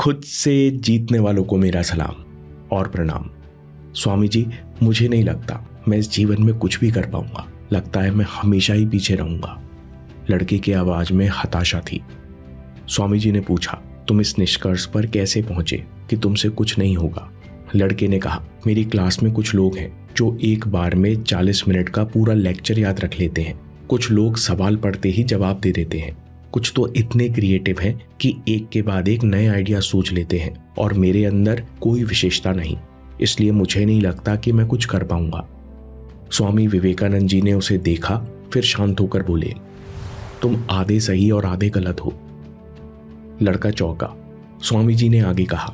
खुद से जीतने वालों को मेरा सलाम और प्रणाम। स्वामी जी, मुझे नहीं लगता मैं इस जीवन में कुछ भी कर पाऊंगा। लगता है मैं हमेशा ही पीछे रहूंगा। लड़के की आवाज में हताशा थी। स्वामी जी ने पूछा, तुम इस निष्कर्ष पर कैसे पहुंचे कि तुमसे कुछ नहीं होगा? लड़के ने कहा, मेरी क्लास में कुछ लोग हैं जो एक बार में 40 मिनट का पूरा लेक्चर याद रख लेते हैं। कुछ लोग सवाल पढ़ते ही जवाब दे देते हैं। कुछ तो इतने क्रिएटिव हैं कि एक के बाद एक नए आइडिया सोच लेते हैं, और मेरे अंदर कोई विशेषता नहीं। इसलिए मुझे नहीं लगता कि मैं कुछ कर पाऊंगा। स्वामी विवेकानंद जी ने उसे देखा, फिर शांत होकर बोले, तुम आधे सही और आधे गलत हो। लड़का चौंका। स्वामी जी ने आगे कहा,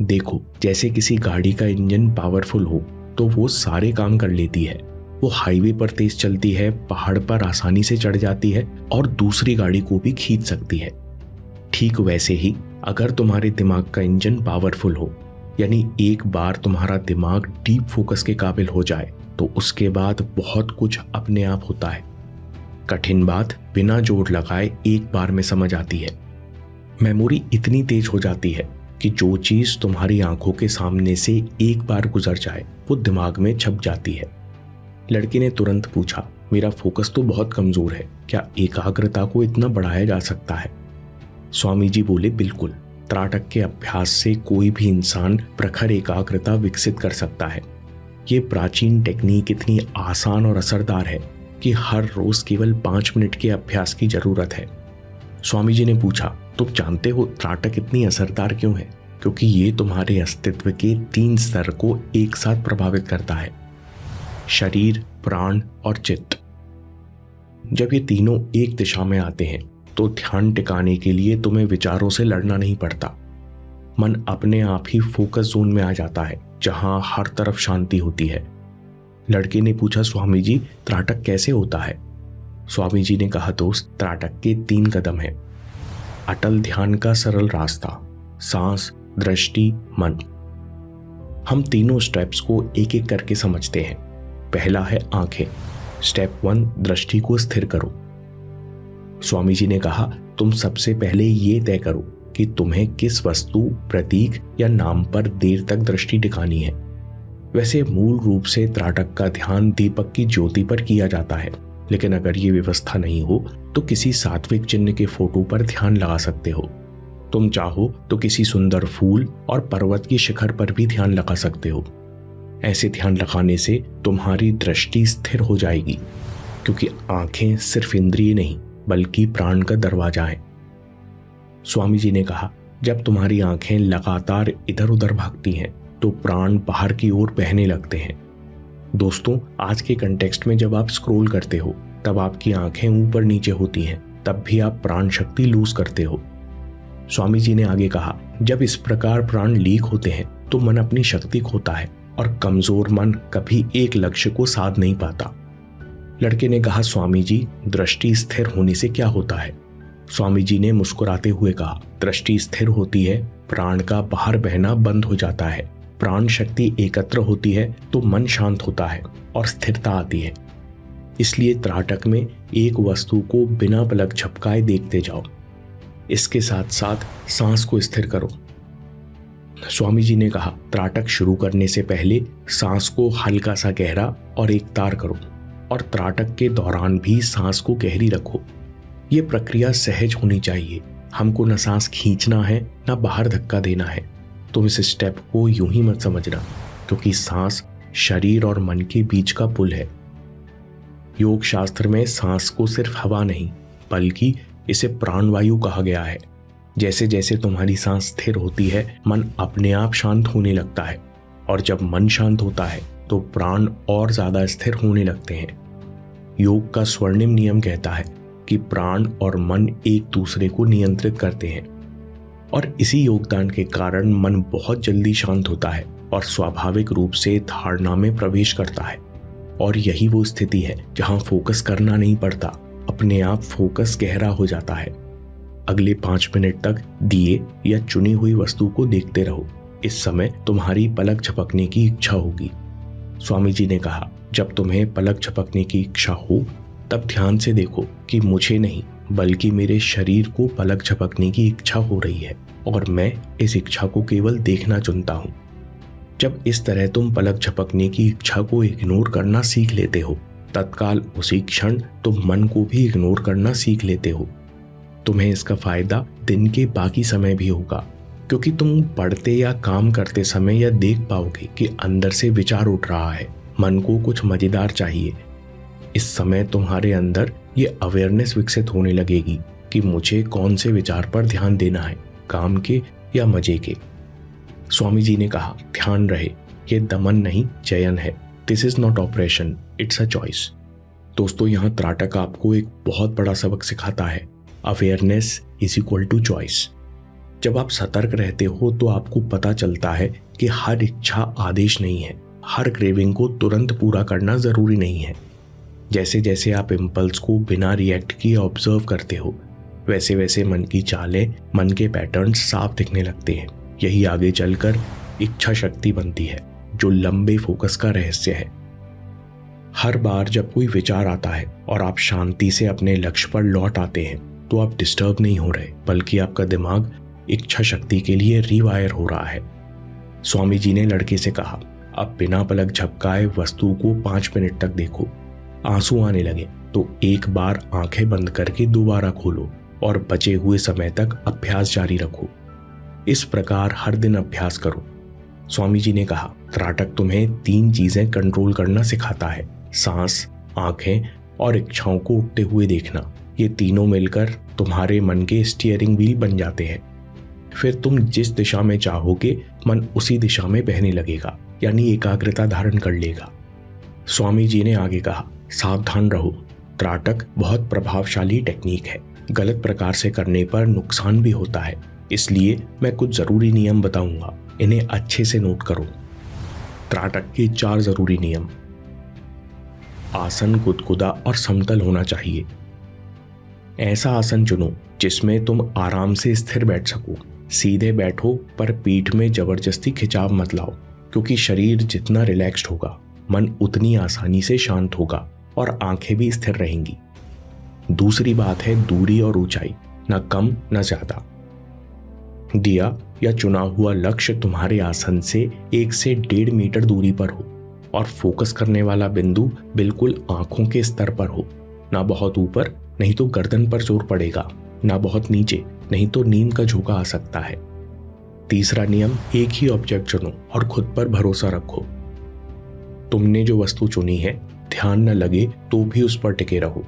देखो, जैसे किसी गाड़ी का इंजन पावरफुल हो तो वो सारे काम कर लेती है। वो हाईवे पर तेज चलती है, पहाड़ पर आसानी से चढ़ जाती है और दूसरी गाड़ी को भी खींच सकती है। ठीक वैसे ही अगर तुम्हारे दिमाग का इंजन पावरफुल हो, यानी एक बार तुम्हारा दिमाग डीप फोकस के काबिल हो जाए, तो उसके बाद बहुत कुछ अपने आप होता है। कठिन बात बिना जोर लगाए एक बार में समझ आती है। मेमोरी इतनी तेज हो जाती है कि जो चीज तुम्हारी आंखों के सामने से एक बार गुजर जाए वो दिमाग में छप जाती है। लड़के ने तुरंत पूछा, मेरा फोकस तो बहुत कमजोर है, क्या एकाग्रता को इतना बढ़ाया जा सकता है? स्वामी जी बोले, बिल्कुल। त्राटक के अभ्यास से कोई भी इंसान प्रखर एकाग्रता विकसित कर सकता है। ये प्राचीन टेक्निक इतनी आसान और असरदार है कि हर रोज केवल 5 मिनट के अभ्यास की जरूरत है। स्वामी जी ने पूछा, तुम जानते हो त्राटक इतनी असरदार क्यों है? क्योंकि ये तुम्हारे अस्तित्व के 3 स्तर को एक साथ प्रभावित करता है, शरीर, प्राण और चित्त। जब ये तीनों एक दिशा में आते हैं तो ध्यान टिकाने के लिए तुम्हें विचारों से लड़ना नहीं पड़ता। मन अपने आप ही फोकस जोन में आ जाता है, जहां हर तरफ शांति होती है। लड़के ने पूछा, स्वामी जी, त्राटक कैसे होता है? स्वामी जी ने कहा, दोस्त, त्राटक के 3 कदम हैं। अटल ध्यान का सरल रास्ता, सांस, दृष्टि, मन। हम तीनों स्टेप्स को एक एक करके समझते हैं। पहला है आंखें। स्टेप 1, दृष्टि को स्थिर करो। स्वामी जी ने कहा, तुम सबसे पहले ये तय करो कि तुम्हें किस वस्तु, प्रतीक या नाम पर देर तक दृष्टि टिकानी है। वैसे मूल रूप से त्राटक का ध्यान दीपक की ज्योति पर किया जाता है, लेकिन अगर ये व्यवस्था नहीं हो तो किसी सात्विक चिन्ह के फोटो पर ध्यान लगा सकते हो। तुम चाहो तो किसी सुंदर फूल और पर्वत की शिखर पर भी ध्यान लगा सकते हो। ऐसे ध्यान लगाने से तुम्हारी दृष्टि स्थिर हो जाएगी, क्योंकि आंखें सिर्फ इंद्रिय नहीं बल्कि प्राण का दरवाजा है। स्वामी जी ने कहा, जब तुम्हारी आंखें लगातार इधर उधर भागती हैं तो प्राण बाहर की ओर बहने लगते हैं। दोस्तों, आज के कंटेक्स्ट में जब आप स्क्रॉल करते हो तब आपकी आंखें ऊपर नीचे होती हैं, तब भी आप प्राण शक्ति लूज करते हो। स्वामी जी ने आगे कहा, जब इस प्रकार प्राण लीक होते हैं तो मन अपनी शक्ति खोता है और कमजोर मन कभी एक लक्ष्य को साध नहीं पाता। लड़के ने कहा, स्वामी जी, दृष्टि स्थिर होने से क्या होता है? स्वामी जी ने मुस्कुराते हुए कहा, दृष्टि स्थिर होती है, प्राण का बाहर बहना बंद हो जाता है, प्राण शक्ति एकत्र होती है तो मन शांत होता है और स्थिरता आती है। इसलिए त्राटक में एक वस्तु को बिना पलक झपकाए देखते जाओ। इसके साथ साथ सांस को स्थिर करो। स्वामी जी ने कहा, त्राटक शुरू करने से पहले सांस को हल्का सा गहरा और एकतार करो, और त्राटक के दौरान भी सांस को गहरी रखो। ये प्रक्रिया सहज होनी चाहिए। हमको न सांस खींचना है न बाहर धक्का देना है। तुम इस स्टेप को यूं ही मत समझना, क्योंकि सांस शरीर और मन के बीच का पुल है। योग शास्त्र में सांस को सिर्फ हवा नहीं बल्कि इसे प्राणवायु कहा गया है। जैसे जैसे तुम्हारी सांस स्थिर होती है, मन अपने आप शांत होने लगता है, और जब मन शांत होता है तो प्राण और ज्यादा स्थिर होने लगते हैं। योग का स्वर्णिम नियम कहता है कि प्राण और मन एक दूसरे को नियंत्रित करते हैं, और इसी योगदान के कारण मन बहुत जल्दी शांत होता है और स्वाभाविक रूप से धारणा में प्रवेश करता है। और यही वो स्थिति है जहां फोकस करना नहीं पड़ता, अपने आप फोकस गहरा हो जाता है। अगले 5 मिनट तक दिए या चुनी हुई वस्तु को देखते रहो। इस समय तुम्हारी पलक झपकने की इच्छा होगी। स्वामी जी ने कहा, जब तुम्हें पलक झपकने की इच्छा हो तब ध्यान से देखो कि मुझे नहीं बल्कि मेरे शरीर को पलक झपकने की इच्छा हो रही है और मैं इस इच्छा को केवल देखना चुनता हूं। जब इस तरह तुम पलक झपकने की इच्छा को इग्नोर करना सीख लेते हो, तत्काल उसी क्षण तुम मन को भी इग्नोर करना सीख लेते हो। तुम्हें इसका फायदा दिन के बाकी समय भी होगा, क्योंकि तुम पढ़ते या काम करते समय यह देख पाओगे कि अंदर से विचार उठ रहा है, मन को कुछ मजेदार चाहिए। इस समय तुम्हारे अंदर ये अवेयरनेस विकसित होने लगेगी कि मुझे कौन से विचार पर ध्यान देना है, काम के या मजे के। स्वामी जी ने कहा, ध्यान रहे, ये दमन नहीं चयन है। This is not operation, it's a choice. दोस्तों, यहाँ त्राटक आपको एक बहुत बड़ा सबक सिखाता है। Awareness is equal to choice. जब आप सतर्क रहते हो तो आपको पता चलता है कि हर इच्छा आदेश नहीं है, हर क्रेविंग को तुरंत पूरा करना जरूरी नहीं है। जैसे जैसे आप इम्पल्स को बिना रिएक्ट किए ऑब्जर्व करते हो, वैसे वैसे मन की चालें, मन के पैटर्न्स साफ दिखने लगते हैं। यही आगे चलकर इच्छा शक्ति बनती है, जो लंबे फोकस का रहस्य है। हर बार जब कोई विचार आता है और आप शांति से अपने लक्ष्य पर लौट आते हैं, तो आप डिस्टर्ब नहीं हो रहे, बल्कि आपका दिमाग इच्छा शक्ति के लिए रिवायर हो रहा है। स्वामी जी ने लड़के से कहा, अब बिना पलक झपकाए वस्तु को 5 मिनट तक देखो। आंसू आने लगे तो एक बार आंखें बंद करके दोबारा खोलो और बचे हुए समय तक अभ्यास जारी रखो। इस प्रकार हर दिन अभ्यास करो। स्वामी जी ने कहा, त्राटक तुम्हें 3 चीजें कंट्रोल करना सिखाता है, सांस, आंखें और इच्छाओं को उठते हुए देखना। ये तीनों मिलकर तुम्हारे मन के स्टीयरिंग व्हील बन जाते हैं। फिर तुम जिस दिशा में चाहोगे, मन उसी दिशा में बहने लगेगा, यानी एकाग्रता धारण कर लेगा। स्वामी जी ने आगे कहा, सावधान रहो, त्राटक बहुत प्रभावशाली टेक्निक है। गलत प्रकार से करने पर नुकसान भी होता है, इसलिए मैं कुछ जरूरी नियम बताऊंगा, इन्हें अच्छे से नोट करो। त्राटक के 4 जरूरी नियम। आसन गुदगुदा और समतल होना चाहिए। ऐसा आसन चुनो जिसमें तुम आराम से स्थिर बैठ सको। सीधे बैठो, पर पीठ में जबरदस्ती खिंचाव मत लाओ, क्योंकि शरीर जितना रिलैक्स्ड होगा, मन उतनी आसानी से शांत होगा और आंखें भी स्थिर रहेंगी। दूसरी बात है दूरी और ऊंचाई, न कम न ज्यादा। दिया या चुना हुआ लक्ष्य तुम्हारे आसन से 1 से 1.5 मीटर दूरी पर हो और फोकस करने वाला बिंदु बिल्कुल आंखों के स्तर पर हो। ना बहुत ऊपर, नहीं तो गर्दन पर जोर पड़ेगा, ना बहुत नीचे, नहीं तो नींद का झोंका आ सकता है। तीसरा नियम, एक ही ऑब्जेक्ट चुनो और खुद पर भरोसा रखो। तुमने जो वस्तु चुनी है, ध्यान न लगे तो भी उस पर टिके रहो।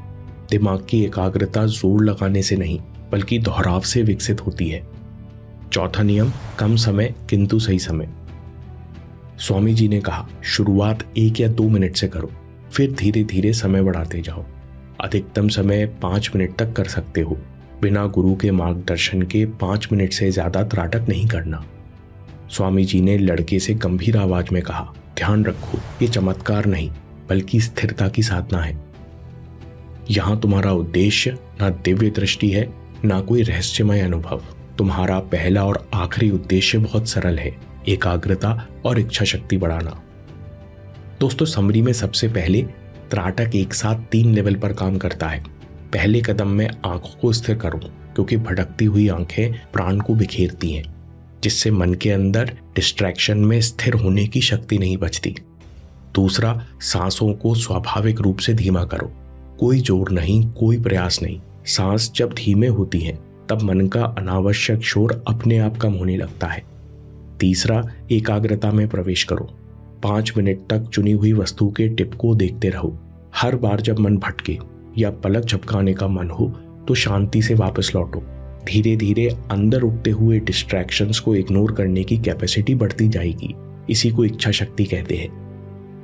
दिमाग की एकाग्रता जोर लगाने से नहीं, बल्कि दोहराव से विकसित होती है। चौथा नियम, कम समय किंतु सही समय। स्वामी जी ने कहा, शुरुआत 1 या 2 मिनट से करो, फिर धीरे धीरे समय बढ़ाते जाओ। अधिकतम समय 5 मिनट तक कर सकते हो। बिना गुरु के मार्गदर्शन के 5 मिनट से ज्यादा त्राटक नहीं करना। स्वामी जी ने लड़के से गंभीर आवाज में कहा, ध्यान रखो, ये चमत्कार नहीं बल्कि स्थिरता की साधना है। यहां तुम्हारा उद्देश्य ना दिव्य दृष्टि है, ना कोई रहस्यमय अनुभव। तुम्हारा पहला और आखिरी उद्देश्य बहुत सरल है, एकाग्रता और इच्छा शक्ति बढ़ाना। दोस्तों, समरी में सबसे पहले त्राटक एक साथ 3 लेवल पर काम करता है। पहले कदम में आंखों को स्थिर करो, क्योंकि भटकती हुई आंखें प्राण को बिखेरती हैं, जिससे मन के अंदर डिस्ट्रैक्शन में स्थिर होने की शक्ति नहीं बचती। दूसरा, सांसों को स्वाभाविक रूप से धीमा करो, कोई जोर नहीं, कोई प्रयास नहीं। सांस जब धीमे होती हैं, तब मन का अनावश्यक शोर अपने आप कम होने लगता है। तीसरा, एकाग्रता में प्रवेश करो। 5 मिनट तक चुनी हुई वस्तु के टिप को देखते रहो। हर बार जब मन भटके या पलक झपकाने का मन हो, तो शांति से वापस लौटो। धीरे धीरे अंदर उठते हुए डिस्ट्रैक्शंस को इग्नोर करने की कैपेसिटी बढ़ती जाएगी। इसी को इच्छा शक्ति कहते हैं।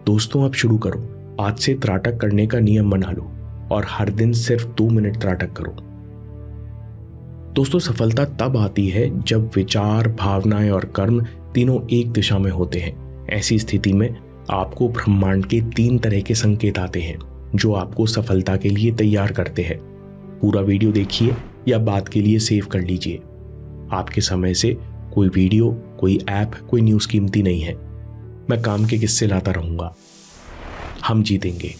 दोस्तों, अब शुरू करो। आज से त्राटक करने का नियम बना लो और हर दिन सिर्फ 2 मिनट त्राटक करो। दोस्तों, सफलता तब आती है जब विचार, भावनाएं और कर्म तीनों एक दिशा में होते हैं। ऐसी स्थिति में आपको ब्रह्मांड के 3 तरह के संकेत आते हैं, जो आपको सफलता के लिए तैयार करते हैं। पूरा वीडियो देखिए या बात के लिए सेव कर लीजिए। आपके समय से कोई वीडियो, कोई ऐप, कोई न्यूज़ कीमती नहीं है। मैं काम के किस्से लाता रहूंगा। हम जीतेंगे।